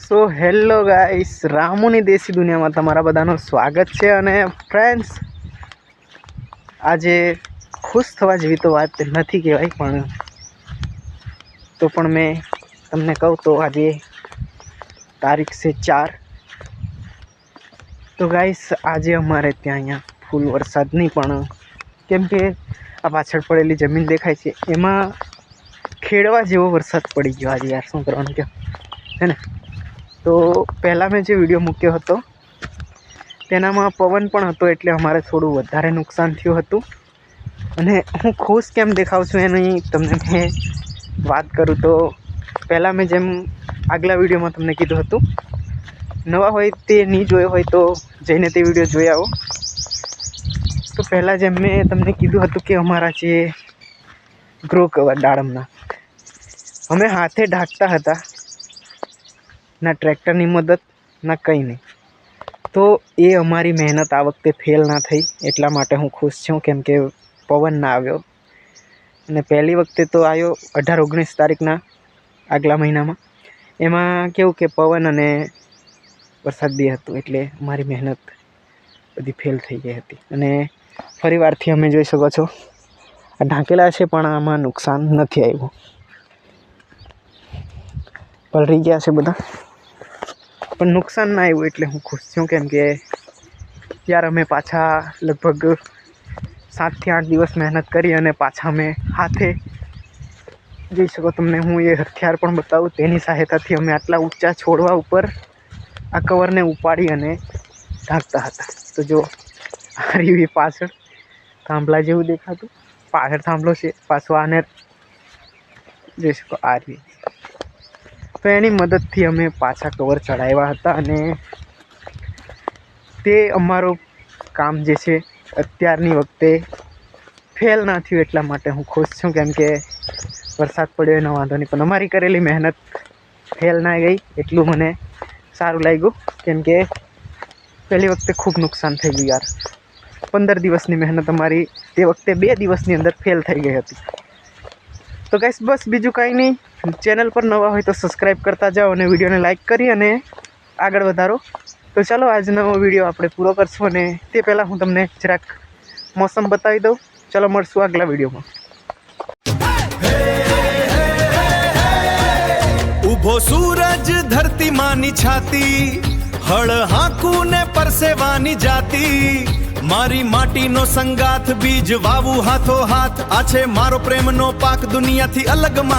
So hello guys, રામુની દેશી દુનિયામાં તમારા બધાનું સ્વાગત છે. અને ફ્રેન્ડ્સ, આજે ખુશ થવા જેવી તો વાત નથી કહેવાય, પણ મેં તમને કહું તો આજે તારીખ છે 4. તો ગાઈસ, આજે અમારે ત્યાં અહીંયા ફૂલ વરસાદ નહીં, પણ કેમ કે આ પાછળ પડેલી જમીન દેખાય છે એમાં ખેડવા જેવો વરસાદ પડી ગયો આજે. યાર શું કરવાનું કે હે ને. તો પહેલાં મેં જે વિડીયો મૂક્યો હતો તેનામાં પવન પણ હતો, એટલે અમારે થોડું વધારે નુકસાન થયું હતું. અને હું ખુશ કેમ દેખાઉં છું એની તમને મેં વાત કરું તો, પહેલાં મેં જેમ આગલા વિડીયોમાં તમને કીધું હતું, નવા હોય તે નહીં જોયો હોય તો જઈને તે વિડીયો જોઈ આવો. તો પહેલાં જેમ મેં તમને કીધું હતું કે અમારા જે ગ્રો કવર દાડમના અમે હાથે ઢાંકતા હતા, ના ટ્રેક્ટરની મદદ ના કંઈ નહીં. તો એ અમારી મહેનત આ વખતે ફેલ ના થઈ, એટલા માટે હું ખુશ છું. કેમ કે પવન ના આવ્યો, અને પહેલી વખતે તો આવ્યો 18-19 તારીખના આગલા મહિનામાં. એમાં કેવું કે પવન અને વરસાદ બી હતું, એટલે મારી મહેનત બધી ફેલ થઈ ગઈ હતી. અને ફરી વારથી અમે જોઈ શકો છો આ ઢાંકેલા છે, પણ આમાં નુકસાન નથી આવ્યું. પલળી ગયા છે બધા, પણ નુકસાન ના આવ્યું, એટલે હું ખુશ છું. કેમ કે યાર અમે પાછા લગભગ 7 થી 8 દિવસ મહેનત કરી, અને પાછા અમે હાથે જોઈ શકો તમને હું એ હથિયાર પણ બતાવું, તેની સહાયતાથી અમે આટલા ઊંચા છોડવા ઉપર આ કવરને ઉપાડી અને ઢાંકતા હતા. તો જો આ રીવી પાછળ થાંભલા જેવું દેખાતું, પાછળ થાંભલો છે, પાછો આને જોઈ શકો આ રીવી. તો એની મદદથી અમે પાછા કવર ચડાવ્યા હતા, અને તે અમારું કામ જે છે અત્યારની વખતે ફેલ ના થયું, એટલા માટે હું ખુશ છું. કેમ કે વરસાદ પડ્યો એનો વાંધો નહીં, પણ અમારી કરેલી મહેનત ફેલ ના ગઈ, એટલું મને સારું લાગ્યું. કેમ કે પહેલી વખતે ખૂબ નુકસાન થઈ ગયું યાર. 15 દિવસની મહેનત અમારી તે વખતે 2 દિવસની અંદર ફેલ થઈ ગઈ હતી. તો ગાઈસ, બસ બીજું કાંઈ નહીં. ચેનલ પર નવા હોય તો સબસ્ક્રાઈબ કરતા જાઓ, અને વિડીયોને લાઈક કરી અને આગળ વધારો. તો ચાલો આજનો વિડીયો આપણે પૂરો કરશું, અને તે પહેલાં હું તમને જરાક મોસમ બતાવી દઉં. ચાલો મળશું આગલા વિડીયોમાં. ઉભો સૂરજ ધરતી માની છાતી, હળ હાંકું ને પરસેવાની જાતી, મારી માટીનો સંગાથ બીજ વાવું હાથો હાથ, આ છે મારો પ્રેમનો પાક દુનિયાથી અલગ.